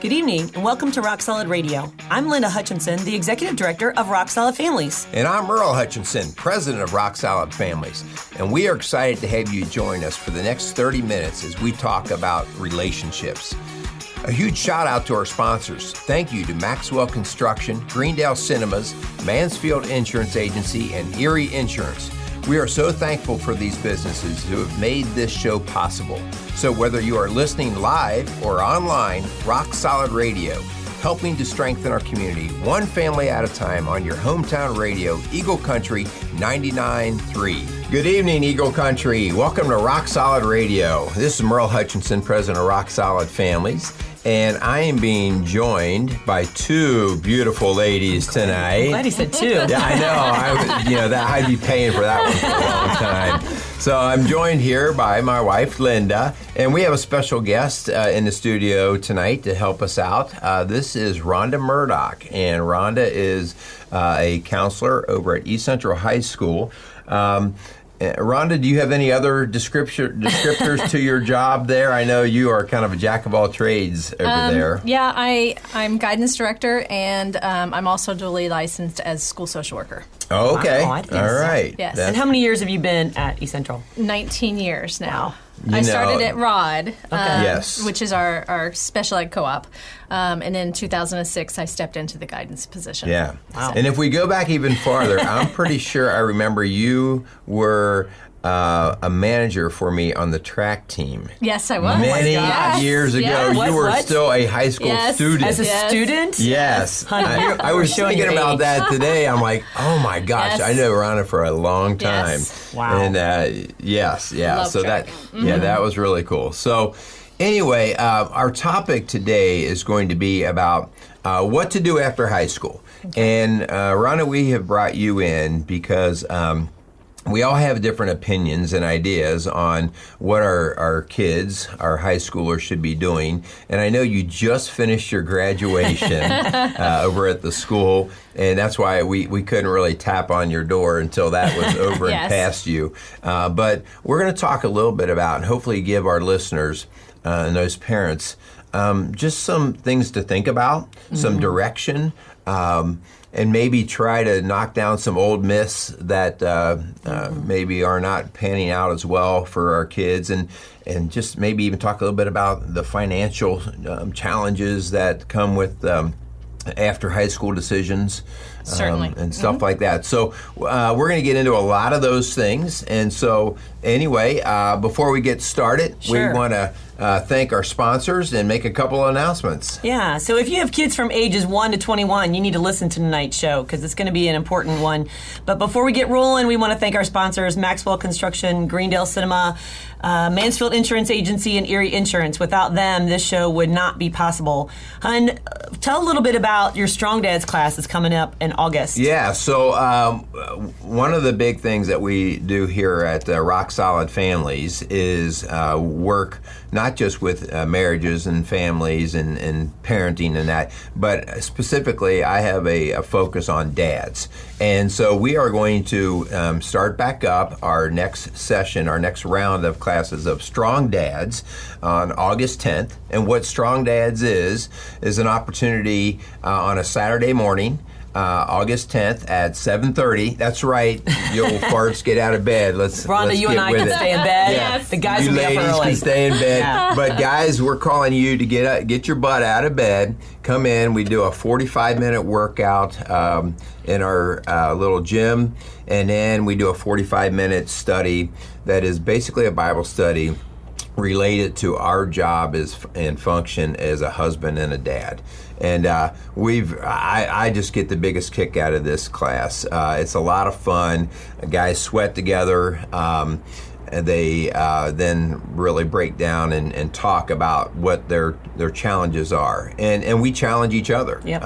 Good evening, and welcome to Rock Solid Radio. I'm Linda Hutchinson, the Executive Director of Rock Solid Families. And I'm Merrill Hutchinson, President of Rock Solid Families. And we are excited to have you join us for the next 30 minutes as we talk about relationships. A huge shout out to our sponsors. Thank you to Maxwell Construction, Greendale Cinemas, Mansfield Insurance Agency, and Erie Insurance. We are so thankful for these businesses who have made this show possible. So whether you are listening live or online, Rock Solid Radio, helping to strengthen our community one family at a time on your hometown radio, Eagle Country 99.3. Good evening, Eagle Country. Welcome to Rock Solid Radio. This is Merrill Hutchinson, President of Rock Solid Families. And I am being joined by two beautiful ladies tonight. I'm glad he said two. Yeah, I know. I'd be paying for that one for a long time. So I'm joined here by my wife, Linda, and we have a special guest in the studio tonight to help us out. This is Rhonda Murdoch, and Rhonda is a counselor over at East Central High School. Rhonda, do you have any other descriptors to your job there? I know you are kind of a jack of all trades over there. Yeah, I'm guidance director, and I'm also dually licensed as school social worker. Oh, okay. Wow, all right. Yes. And how many years have you been at East Central? 19 years now. Wow. I started at ROD, Yes. which is our special ed co-op, and in 2006 I stepped into the guidance position. Yeah. Wow. And if we go back even farther, I'm pretty sure I remember you were a manager for me on the track team. Yes, I was. Many Yes. years ago, Yes. you were What? still a high school Yes. student. As a Yes. student? Yes. Honey, I was showing thinking your about age. that today. I'm like, oh my gosh, Yes. I know Rhonda for a long time. Yes. Wow. And yes, yeah. Love so track. that was really cool. So anyway, our topic today is going to be about what to do after high school. Okay. And Rhonda, we have brought you in because we all have different opinions and ideas on what our kids, our high schoolers, should be doing. And I know you just finished your graduation over at the school, and that's why we couldn't really tap on your door until that was over Yes. and past you. But we're going to talk a little bit about, and hopefully give our listeners and those parents just some things to think about, some direction, and maybe try to knock down some old myths that maybe are not panning out as well for our kids, and just maybe even talk a little bit about the financial challenges that come with after high school decisions. Certainly. And stuff like that. So we're going to get into a lot of those things. And so anyway, before we get started, Sure. we want to thank our sponsors and make a couple of announcements. Yeah, so if you have kids from ages 1 to 21, you need to listen to tonight's show because it's going to be an important one. But before we get rolling, we want to thank our sponsors, Maxwell Construction, Greendale Cinema, Mansfield Insurance Agency, and Erie Insurance. Without them, this show would not be possible. Hun, tell a little bit about your Strong Dads class that's coming up in August. Yeah, so one of the big things that we do here at Rock Solid Families is work not just with marriages and families and parenting and that, but specifically I have a focus on dads. And so we are going to start back up our next session, our next round of classes of Strong Dads on August 10th. And what Strong Dads is an opportunity on a Saturday morning, August 10th at 7:30. That's right, you old farts, get out of bed. Let's Rhonda, you get and I with can it. stay in bed. Yes. The guys You will be up ladies early. can stay in bed. Yeah. But guys, we're calling you to get your butt out of bed. Come in. We do a 45-minute workout in our little gym, and then we do a 45-minute study that is basically a Bible study related to our job and function as a husband and a dad. And I just get the biggest kick out of this class. It's a lot of fun. Guys sweat together. They then really break down and talk about what their challenges are, and we challenge each other. Yep.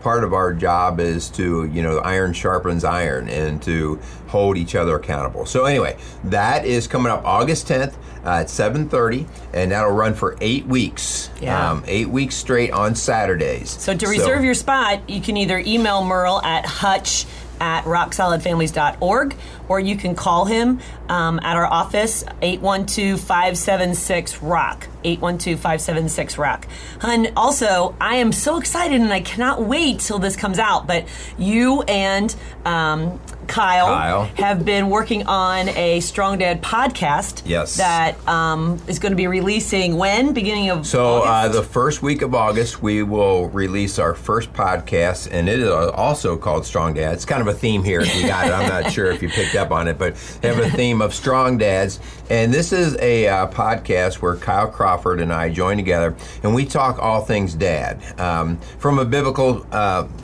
Part of our job is to, iron sharpens iron, and to hold each other accountable. So anyway, that is coming up August 10th at 7:30, and that'll run for 8 weeks. Yeah. 8 weeks straight on Saturdays. So to reserve your spot, you can either email Merle at Hutch at rocksolidfamilies.org, or you can call him at our office, 812-576-ROCK, 812-576-ROCK. Hun, also, I am so excited, and I cannot wait till this comes out, but you and Kyle have been working on a Strong Dad podcast. Yes. That is going to be releasing when? Beginning of August? The first week of August, we will release our first podcast, and it is also called Strong Dad. It's kind of a theme here if you got it. I'm not sure if you picked up on it, but they have a theme of Strong Dads. And this is a podcast where Kyle Crawford and I join together, and we talk all things dad from a biblical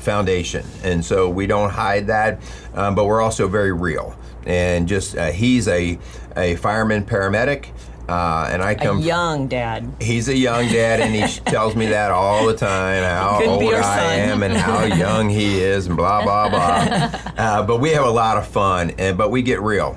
foundation. And so we don't hide that, but we're also very real. And just he's a fireman paramedic. And I come a young dad. He's a young dad, and he tells me that all the time, how old I am and how young he is, and blah, blah, blah. But we have a lot of fun, but we get real.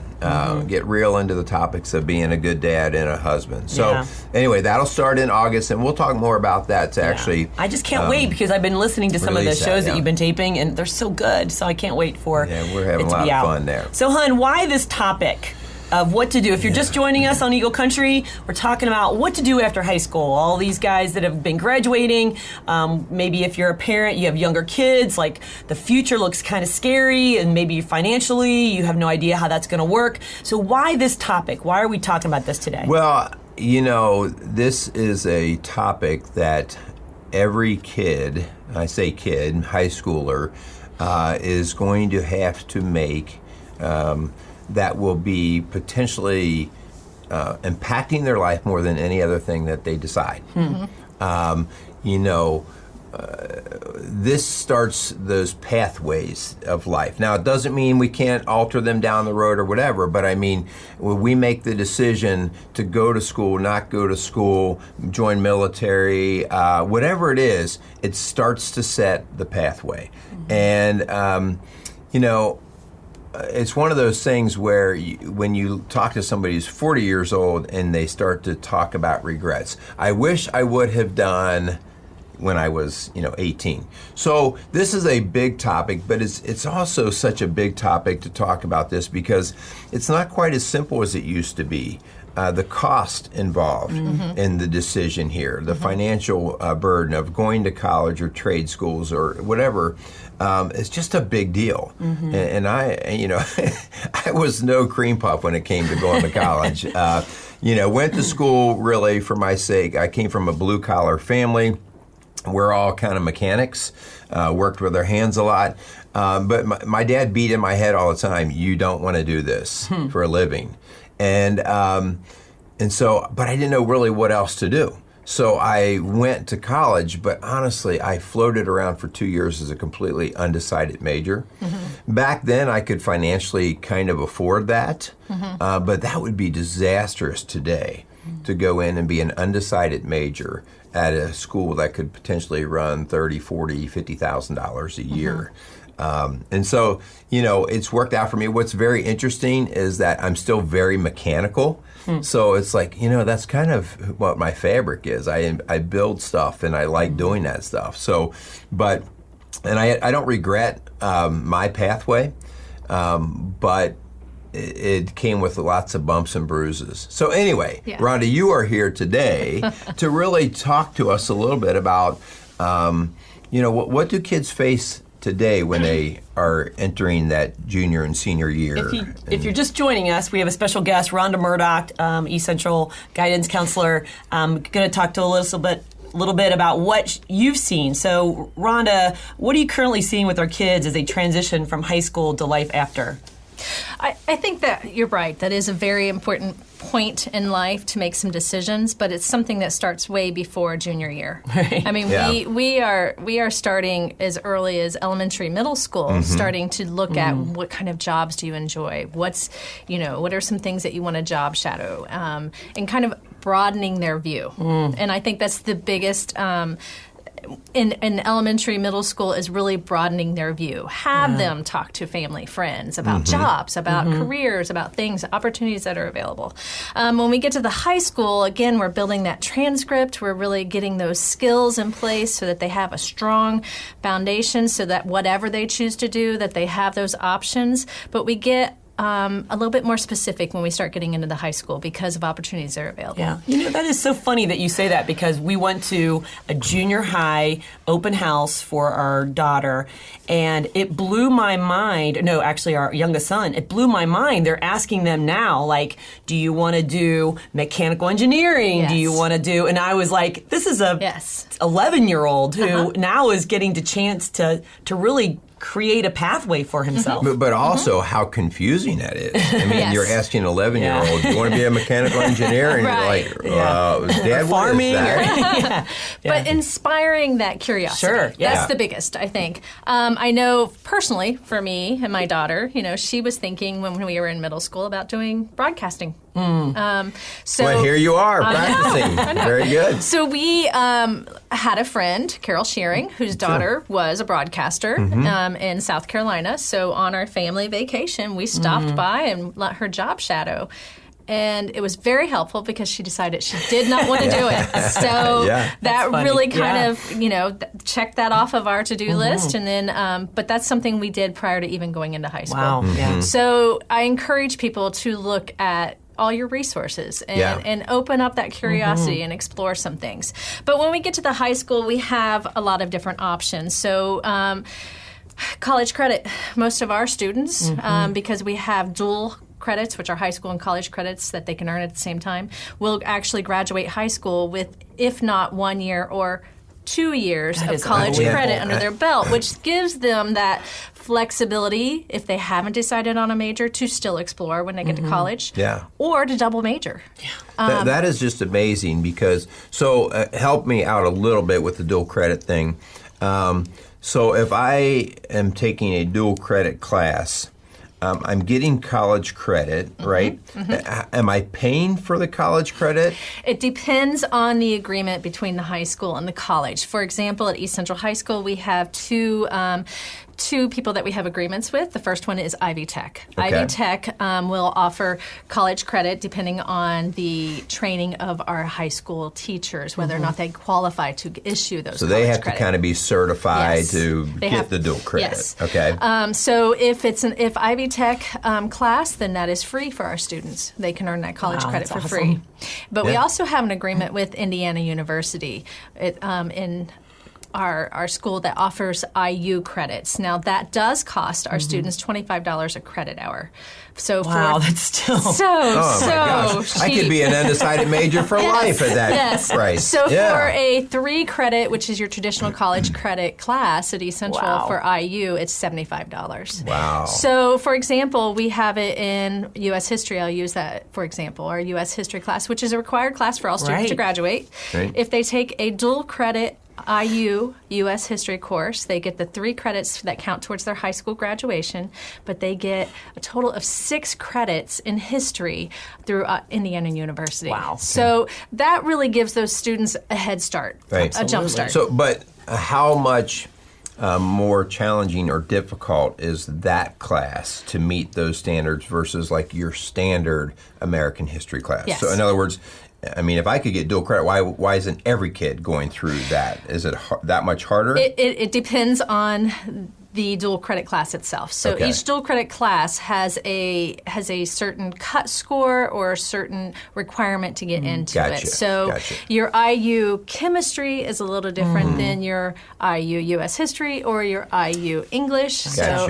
Get real into the topics of being a good dad and a husband. So anyway, that'll start in August, and we'll talk more about that actually. I just can't wait, because I've been listening to some of the shows that you've been taping, and they're so good. So I can't wait for we're having a lot of fun there. So, Hun, why this topic of what to do? If you're just joining us on Eagle Country, we're talking about what to do after high school. All these guys that have been graduating, maybe if you're a parent, you have younger kids, like the future looks kind of scary, and maybe financially you have no idea how that's going to work. So why this topic? Why are we talking about this today? Well, this is a topic that every kid, I say kid, high schooler, is going to have to make that will be potentially impacting their life more than any other thing that they decide. This starts those pathways of life. Now, it doesn't mean we can't alter them down the road or whatever, but I mean, when we make the decision to go to school, not go to school, join military, whatever it is, it starts to set the pathway. And, it's one of those things where when you talk to somebody who's 40 years old and they start to talk about regrets. I wish I would have done when I was, 18. So this is a big topic, but it's also such a big topic to talk about this because it's not quite as simple as it used to be. The cost involved in the decision here, the financial burden of going to college or trade schools or whatever, it's just a big deal. And I, I was no cream puff when it came to going to college. Went to school really for my sake. I came from a blue collar family. We're all kind of mechanics, worked with our hands a lot. But my dad beat in my head all the time, you don't want to do this for a living. And so, but I didn't know really what else to do. So I went to college, but honestly, I floated around for 2 years as a completely undecided major. Back then, I could financially kind of afford that, but that would be disastrous today to go in and be an undecided major at a school that could potentially run $30,000, $40,000, $50,000 a year. And so, it's worked out for me. What's very interesting is that I'm still very mechanical. So it's like, that's kind of what my fabric is. I build stuff and I like doing that stuff. So, and I don't regret my pathway, but it came with lots of bumps and bruises. So anyway, Rhonda, you are here today to really talk to us a little bit about, what do kids face today when they are entering that junior and senior year. If you're just joining us, we have a special guest, Rhonda Murdoch, East Central guidance counselor. I'm going to talk to a little bit about what you've seen. So, Rhonda, what are you currently seeing with our kids as they transition from high school to life after? I think that you're right. That is a very important point in life to make some decisions, but it's something that starts way before junior year. Right. I mean, we are starting as early as elementary, middle school, starting to look at what kind of jobs do you enjoy, what are some things that you want to job shadow, and kind of broadening their view. And I think that's the biggest in elementary, middle school is really broadening their view. Have them talk to family, friends about jobs, about careers, about things, opportunities that are available. When we get to the high school, again, we're building that transcript. We're really getting those skills in place so that they have a strong foundation, so that whatever they choose to do, that they have those options. But we get a little bit more specific when we start getting into the high school because of opportunities that are available. Yeah. That is so funny that you say that, because we went to a junior high open house for our daughter, and it blew my mind. No, actually, our youngest son, it blew my mind. They're asking them now, like, do you want to do mechanical engineering? Yes. Do you want to do, and I was like, this is a 11-year-old who now is getting the chance to really create a pathway for himself. But also how confusing that is. I mean, you're asking an 11-year-old, do you want to be a mechanical engineer? And you're like, Dad, farming? What is that? But inspiring that curiosity. Sure. That's the biggest, I think. I know personally, for me and my daughter, she was thinking when we were in middle school about doing broadcasting. Well, here you are practicing. Very good. So we had a friend, Carol Shearing, whose daughter was a broadcaster in South Carolina. So on our family vacation, we stopped by and let her job shadow. And it was very helpful because she decided she did not want to do it. So that really kind of, checked that off of our to-do list. And then, but that's something we did prior to even going into high school. Wow. Yeah. So I encourage people to look at all your resources and open up that curiosity and explore some things. But when we get to the high school, we have a lot of different options. So college credit, most of our students, because we have dual credits, which are high school and college credits that they can earn at the same time, will actually graduate high school with, if not 1 year or 2 years of college credit under their belt, which gives them that flexibility, if they haven't decided on a major, to still explore when they get to college, or to double major. That is just amazing because, help me out a little bit with the dual credit thing. So if I am taking a dual credit class, I'm getting college credit, right? Am I paying for the college credit? It depends on the agreement between the high school and the college. For example, at East Central High School, we have two people that we have agreements with. The first one is Ivy Tech. Okay. Ivy Tech will offer college credit depending on the training of our high school teachers, whether or not they qualify to issue those. So they have credit. to kind of be certified to get the dual credit. Yes. Okay. So if Ivy Tech class, then that is free for our students. They can earn that college credit for free. But we also have an agreement with Indiana University in our school that offers IU credits. Now, that does cost our students $25 a credit hour. So that's still my gosh. I could be an undecided major for life at that price. So for a 3 credit, which is your traditional college credit class at East Central for IU, it's $75. Wow. So, for example, we have it in U.S. history. I'll use that for example, our U.S. history class, which is a required class for all students to graduate. Right. If they take a dual credit IU U.S. history course, they get the 3 credits that count towards their high school graduation, but they get a total of 6 credits in history through Indiana University. Wow. So that really gives those students a head start, a jump start. So, but how much more challenging or difficult is that class to meet those standards versus like your standard American history class? Yes. So in other words, I mean, if I could get dual credit, why isn't every kid going through that? Is it that much harder? It depends on the dual credit class itself. So each dual credit class has a certain cut score or a certain requirement to get into it. So your IU chemistry is a little different than your IU U.S. history or your IU English. So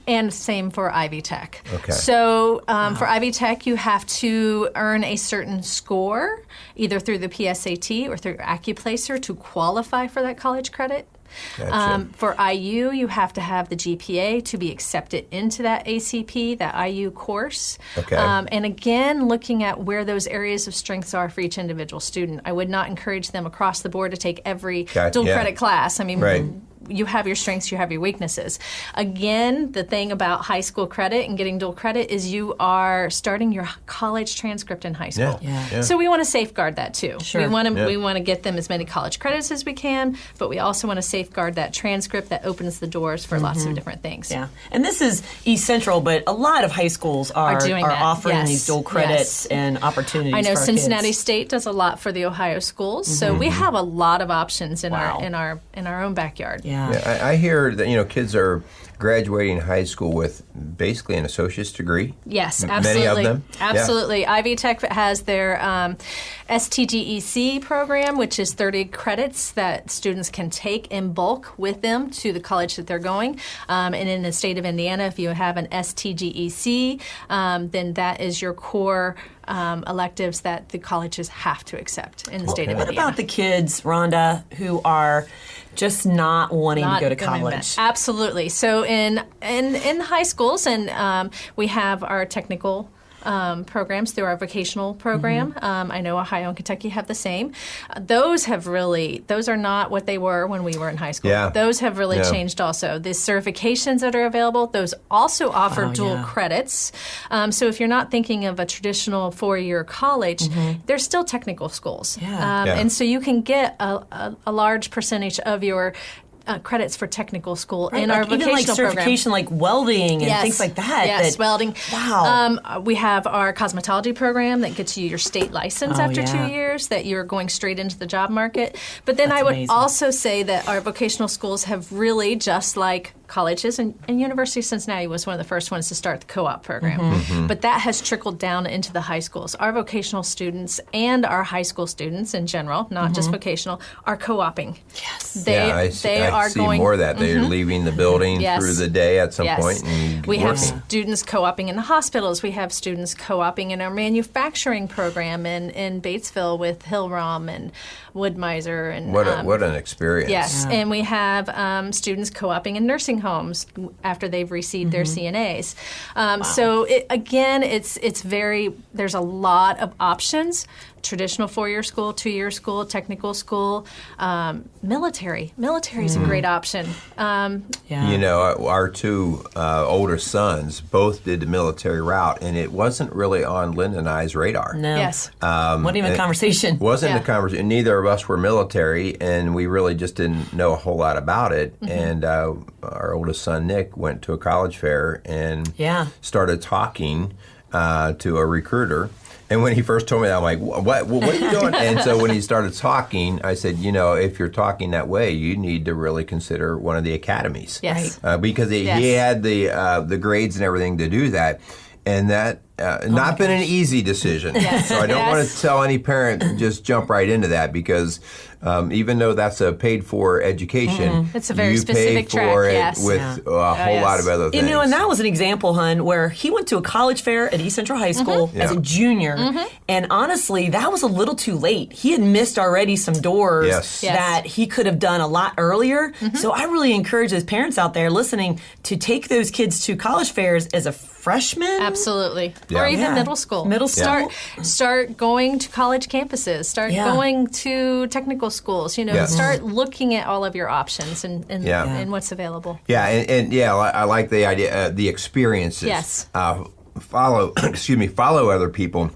and same for Ivy Tech. So for Ivy Tech, you have to earn a certain score, either through the PSAT or through AccuPlacer, to qualify for that college credit. For IU, you have to have the GPA to be accepted into that ACP, that IU course. And again, looking at where those areas of strengths are for each individual student. I would not encourage them across the board to take every dual credit class. I mean, you have your strengths, you have your weaknesses. Again, the thing about high school credit and getting dual credit is you are starting your college transcript in high school. So we want to safeguard that too. Sure. We want to get them as many college credits as we can, but we also want to safeguard that transcript that opens the doors for lots of different things. Yeah, and this is East Central, but a lot of high schools are offering these dual credits and opportunities. I know for Cincinnati kids. State does a lot for the Ohio schools, so we have a lot of options in our own backyard. Yeah, I hear that kids are graduating high school with basically an associate's degree. Yes, absolutely. Many of them. Absolutely. Yeah. Ivy Tech has their STGEC program, which is 30 credits that students can take in bulk with them to the college that they're going. And in the state of Indiana, if you have an STGEC, then that is your core electives that the colleges have to accept in the state of Indiana. What about the kids, Rhonda, who are just not wanting to go to college? Absolutely. So in high schools, and we have our technical programs through our vocational program. I know Ohio and Kentucky have the same. Those are not what they were when we were in high school. Yeah. Those have really changed also. The certifications that are available, those also offer dual credits. So if you're not thinking of a traditional 4-year college, there's still technical schools. And so you can get a large percentage of your credits for technical school in our vocational even like certification program. like welding and things like that. Yes, welding. Wow. We have our cosmetology program that gets you your state license after 2 years, that you're going straight into the job market. But then I would also say that our vocational schools have really, just like colleges, and University of Cincinnati was one of the first ones to start the co-op program. But that has trickled down into the high schools. Our vocational students and our high school students in general, not just vocational, are co-oping. Yes. They I are see going more of that. They're leaving the building through the day at some point and we working. have students co-oping in the hospitals. We have students co-oping in our manufacturing program in Batesville with Hillrom and Woodmiser. And what an experience. Yes, and we have students co-oping in nursing homes after they've received their CNAs. So there's a lot of options. Traditional 4-year school, 2-year school, technical school, military. Military is a great option. Our two older sons both did the military route, and it wasn't really on Linda and I's radar. No. Yes. Wasn't even a conversation. Wasn't a conversation. Neither of us were military, and we really just didn't know a whole lot about it. And our oldest son, Nick, went to a college fair and started talking to a recruiter. And when he first told me that, I'm like, what are you doing? And so when he started talking, I said, if you're talking that way, you need to really consider one of the academies. Yes. Because he had the grades and everything to do that. And that not been an easy decision. So I don't want to tell any parent just jump right into that, because even though that's a paid-for education, it's a very you specific pay for track, it with a whole lot of other things. And that was an example, Hun, where he went to a college fair at East Central High School as a junior, and honestly, that was a little too late. He had missed already some doors that he could have done a lot earlier. So I really encourage those parents out there listening to take those kids to college fairs as a freshman. Absolutely. Or even middle school. Start going to college campuses. Start going to technical schools. Start looking at all of your options and what's available. I like the idea, the experiences. Yes. Follow other people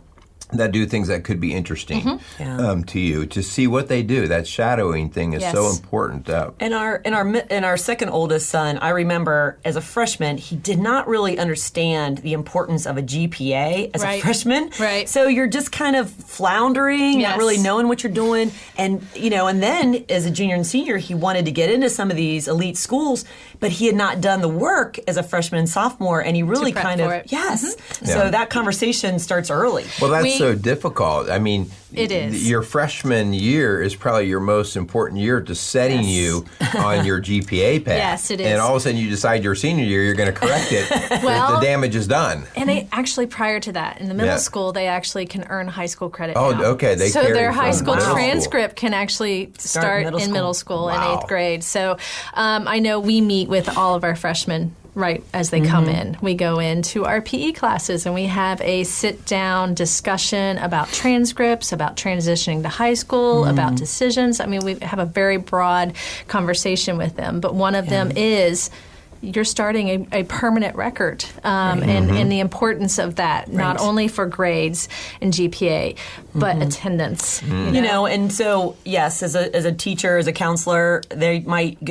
that do things that could be interesting to you, to see what they do. That shadowing thing is so important. And our second oldest son, I remember as a freshman, he did not really understand the importance of a GPA as a freshman. Right. So you're just kind of floundering, not really knowing what you're doing. And and then as a junior and senior, he wanted to get into some of these elite schools, but he had not done the work as a freshman and sophomore, and he really kind of So that conversation starts early. Well, that's so difficult. I mean, it is. Your freshman year is probably your most important year to setting you on your GPA path. Yes, it is. And all of a sudden you decide your senior year you're going to correct it. The damage is done. And they actually, prior to that, in the middle school, they actually can earn high school credit now. Okay. So their high school transcript can actually start in middle school in 8th grade. So I know we meet with all of our freshmen right as they come in. We go into our PE classes and we have a sit-down discussion about transcripts, about transitioning to high school, about decisions. I mean, we have a very broad conversation with them, but one of them is you're starting a permanent record, and the importance of that, not only for grades and GPA, but attendance. You know, and so, yes, as a teacher, as a counselor, they might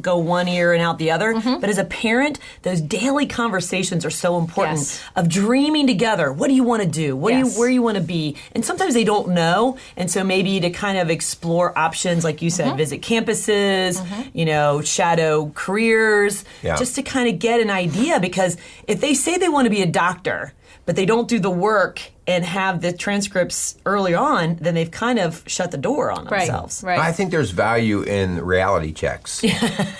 go one ear and out the other. But as a parent, those daily conversations are so important of dreaming together. What do you want to do? Where you want to be? And sometimes they don't know. And so maybe to kind of explore options, like you said, visit campuses, you know, shadow careers, just to kind of get an idea. Because if they say they want to be a doctor, but they don't do the work and have the transcripts early on, then they've kind of shut the door on themselves. Right. I think there's value in reality checks.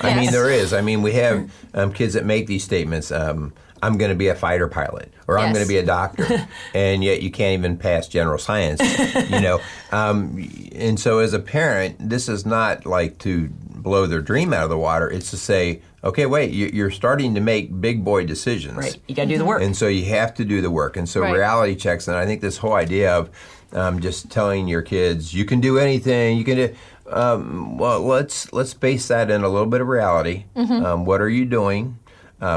I mean, there is. I mean, we have kids that make these statements, I'm going to be a fighter pilot, or I'm going to be a doctor, and yet you can't even pass general science, you know. And so as a parent, this is not like to blow their dream out of the water. It's to say, okay, wait, you're starting to make big boy decisions. Right. You got to do the work. And so you have to do the work. And so reality checks, and I think this whole idea of just telling your kids, you can do anything, you can do, well, let's base that in a little bit of reality. What are you doing?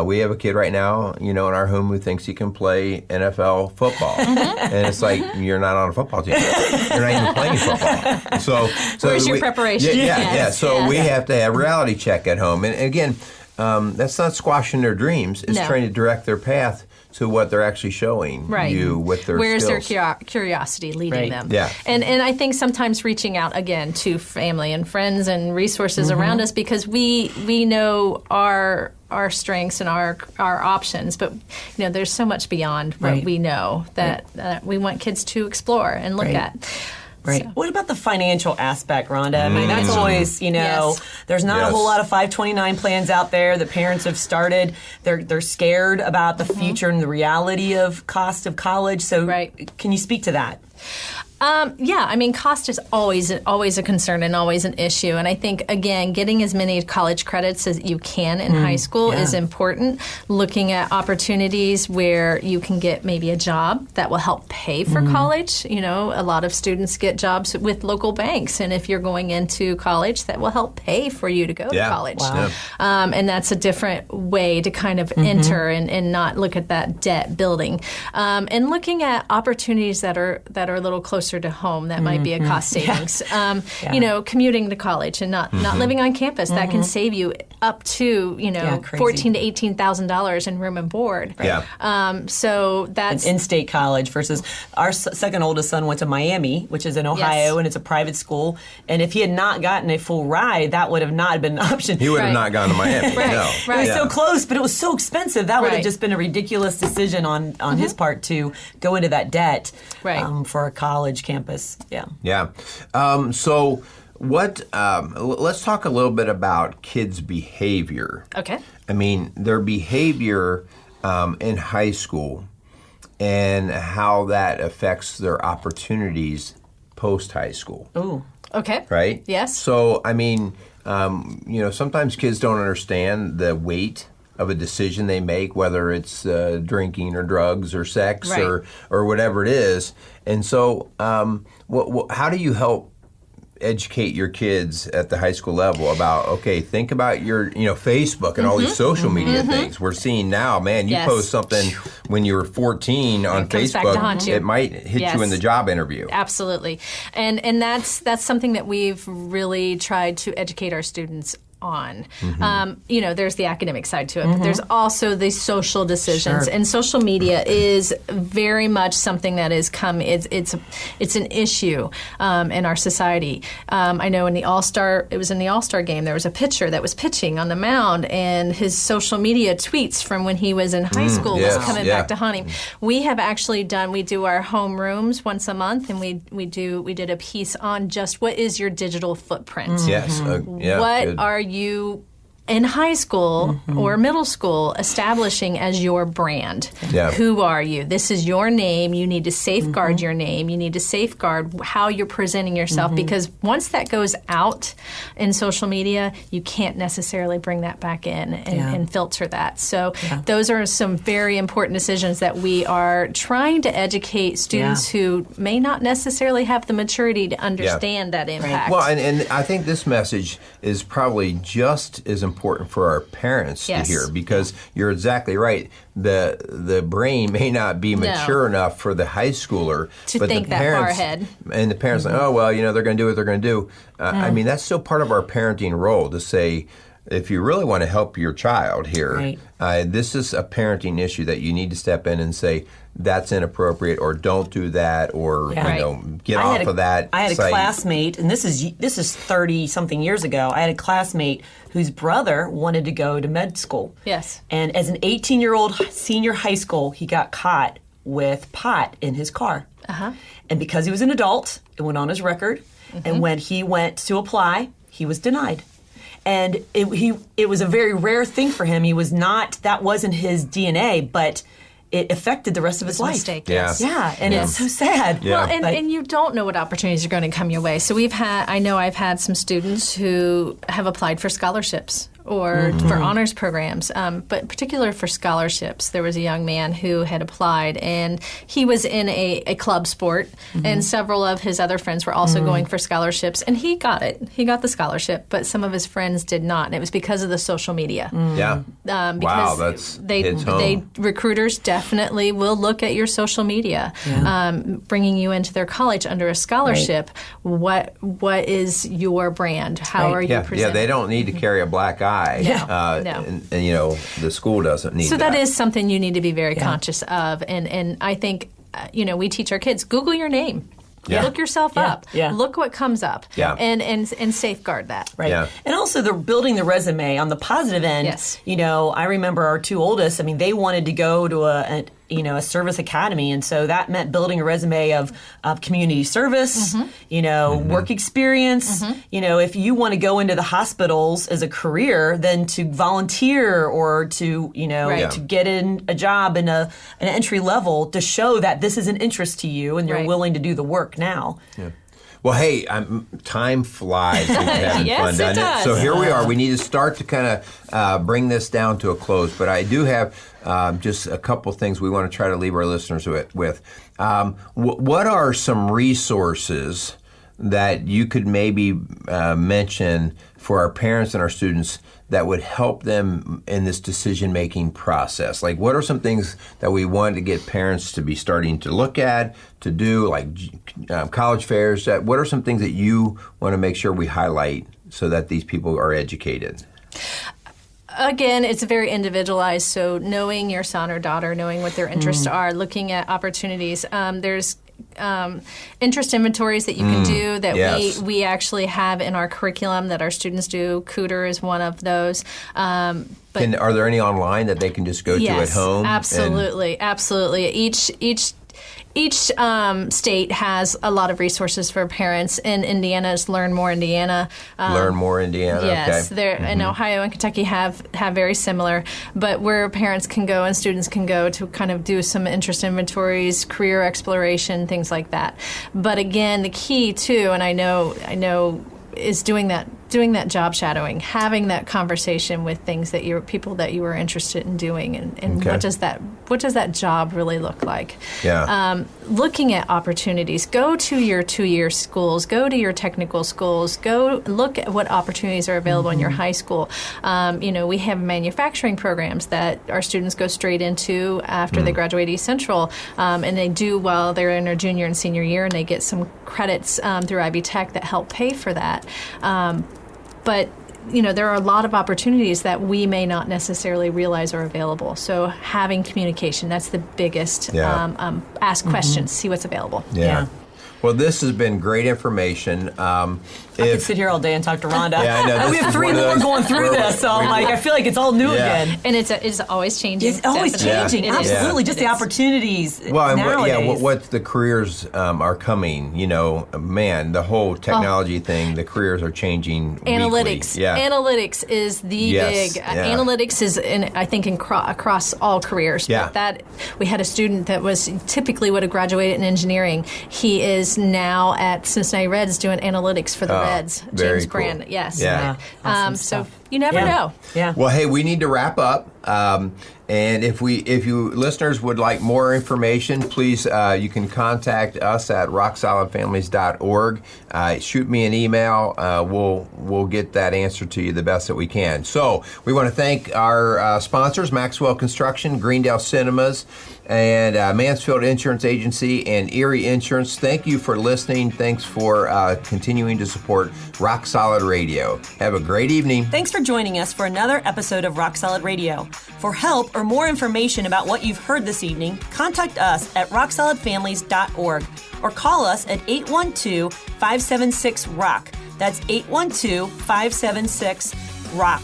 We have a kid right now, you know, in our home who thinks he can play NFL football. And it's like, you're not on a football team. You're not even playing football. So where's your preparation? So we have to have reality check at home. And again, that's not squashing their dreams. It's trying to direct their path to what they're actually showing you with their Where's skills. their curiosity leading them? Yeah. And I think sometimes reaching out, again, to family and friends and resources around us, because we know our strengths and our options, but you know, there's so much beyond what we know that we want kids to explore and look at. Right. So. What about the financial aspect, Rhonda? I mean, that's always, you know, there's not a whole lot of 529 plans out there that parents have started. They're scared about the future and the reality of cost of college. So can you speak to that? Yeah, I mean, cost is always a concern and always an issue. And I think, again, getting as many college credits as you can in high school is important. Looking at opportunities where you can get maybe a job that will help pay for college. You know, a lot of students get jobs with local banks. And if you're going into college, that will help pay for you to go to college. Wow. And that's a different way to kind of enter and not look at that debt building. And looking at opportunities that are a little closer to home, that might be a cost savings. You know, commuting to college and not living on campus, that can save you up to, you know, $14,000 to $18,000 in room and board. So that's an in-state college versus our second oldest son went to Miami, which is in Ohio, and it's a private school. And if he had not gotten a full ride, that would have not been an option. He would have not gone to Miami. No. It was so close, but it was so expensive. That would have just been a ridiculous decision on his part to go into that debt for a college campus. So what? Let's talk a little bit about kids' behavior. Okay. I mean, their behavior in high school and how that affects their opportunities post high school. Ooh. Okay. Right. Yes. So I mean, you know, sometimes kids don't understand the weight of a decision they make, whether it's drinking or drugs or sex or whatever it is. And so how do you help educate your kids at the high school level about, okay, think about your, you know, Facebook and all these social media things. We're seeing now, man, you post something when you were 14 on Facebook, it might hit you in the job interview. Absolutely. And that's something that we've really tried to educate our students on. You know, there's the academic side to it, but there's also the social decisions. And social media is very much something that is it's an issue in our society. I know in the All-Star game, there was a pitcher that was pitching on the mound, and his social media tweets from when he was in high school was coming back to haunt him. We have actually we do our home rooms once a month, and we did a piece on just what is your digital footprint. Yes. What are you in high school or middle school, establishing as your brand. Yeah. Who are you? This is your name. You need to safeguard your name. You need to safeguard how you're presenting yourself, because once that goes out in social media, you can't necessarily bring that back in and filter that. So those are some very important decisions that we are trying to educate students who may not necessarily have the maturity to understand that impact. Well, and I think this message is probably just as important for our parents to hear, because you're exactly right. The brain may not be mature enough for the high schooler to but think the parents, that far ahead. And the parents like, oh, well, they're going to do what they're going to do. I mean, that's still part of our parenting role to say, if you really want to help your child here, this is a parenting issue that you need to step in and say, that's inappropriate, or don't do that, or get off of that. I had a classmate, and this is 30-something years ago. I had a classmate whose brother wanted to go to med school. Yes. And as an 18-year-old senior high school, he got caught with pot in his car. And because he was an adult, it went on his record. And when he went to apply, he was denied. And it was a very rare thing for him. That wasn't his DNA, but it affected the rest of his life. Mistake, Yeah, and it's so sad. Well, and you don't know what opportunities are going to come your way. So I know I've had some students who have applied for scholarships or for honors programs, but particular for scholarships. There was a young man who had applied, and he was in a club sport, and several of his other friends were also going for scholarships, and he got it. He got the scholarship, but some of his friends did not, and it was because of the social media. Because recruiters definitely will look at your social media, bringing you into their college under a scholarship. What is your brand? How are you presenting? Yeah, they don't need to carry a black eye. No. And the school doesn't need that. So that is something you need to be very conscious of. And I think, we teach our kids, Google your name. Look yourself up. Look what comes up. And safeguard that. Right. And also building the resume on the positive end. I remember our two oldest, they wanted to go to a service academy, and so that meant building a resume of community service, work experience. If you want to go into the hospitals as a career, then to volunteer or to to get in a job in an entry level to show that this is an interest to you and you're willing to do the work now. Well, hey, time flies when you're having fun, doesn't it? So here we are. We need to start to kind of bring this down to a close. But I do have just a couple things we want to try to leave our listeners with. What are some resources that you could maybe mention for our parents and our students that would help them in this decision-making process? Like, what are some things that we want to get parents to be starting to look at, to do, like college fairs? What are some things that you want to make sure we highlight so that these people are educated? Again, it's very individualized, so knowing your son or daughter, knowing what their interests are, looking at opportunities. There's interest inventories that you can do that we actually have in our curriculum that our students do. Cooter is one of those. But are there any online that they can just go to at home? Absolutely. Each state has a lot of resources for parents. In Indiana, it's Learn More Indiana. Learn More Indiana. Yes, okay. And Ohio and Kentucky have very similar, but where parents can go and students can go to kind of do some interest inventories, career exploration, things like that. But again, the key too, and I know, is doing that job shadowing, having that conversation with people that you are interested in doing, and what does that job really look like? Looking at opportunities. Go to your 2-year schools. Go to your technical schools. Go look at what opportunities are available in your high school. We have manufacturing programs that our students go straight into after they graduate East Central, and they do while they're in their junior and senior year, and they get some credits through IB Tech that help pay for that. But there are a lot of opportunities that we may not necessarily realize are available. So having communication, that's the biggest. Ask questions, see what's available. Well, this has been great information. I could sit here all day and talk to Rhonda. Yeah, I know. We have 3 more going through this, so I'm like, I feel like it's all new again. And it's always changing. It's always changing. Yeah. Absolutely. Just the opportunities nowadays. What the careers are coming, man, the whole technology thing, the careers are changing Analytics. weekly. Yeah. Analytics is the big. Analytics is, I think, across all careers. Yeah. But we had a student that was typically would have graduated in engineering. He is now at Cincinnati Reds doing analytics for the Reds. Very James cool. Brand. Yes. Yeah. Awesome so stuff. you never know. Yeah. Well, hey, we need to wrap up. And if you listeners would like more information, please you can contact us at rocksolidfamilies.org. Shoot me an email. We'll get that answer to you the best that we can. So we want to thank our sponsors: Maxwell Construction, Greendale Cinemas, and Mansfield Insurance Agency, and Erie Insurance. Thank you for listening. Thanks for continuing to support Rock Solid Radio. Have a great evening. Thanks for joining us for another episode of Rock Solid Radio. For help or more information about what you've heard this evening, contact us at rocksolidfamilies.org or call us at 812-576-ROCK. That's 812-576-ROCK.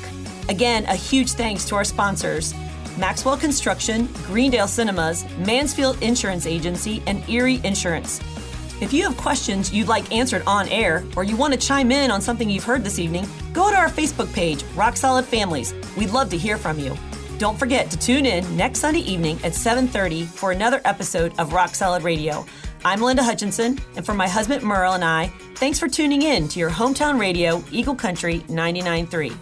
Again, a huge thanks to our sponsors: Maxwell Construction, Greendale Cinemas, Mansfield Insurance Agency, and Erie Insurance. If you have questions you'd like answered on air, or you want to chime in on something you've heard this evening, go to our Facebook page, Rock Solid Families. We'd love to hear from you. Don't forget to tune in next Sunday evening at 7:30 for another episode of Rock Solid Radio. I'm Linda Hutchinson, and for my husband Merrill and I, thanks for tuning in to your hometown radio, Eagle Country 99.3.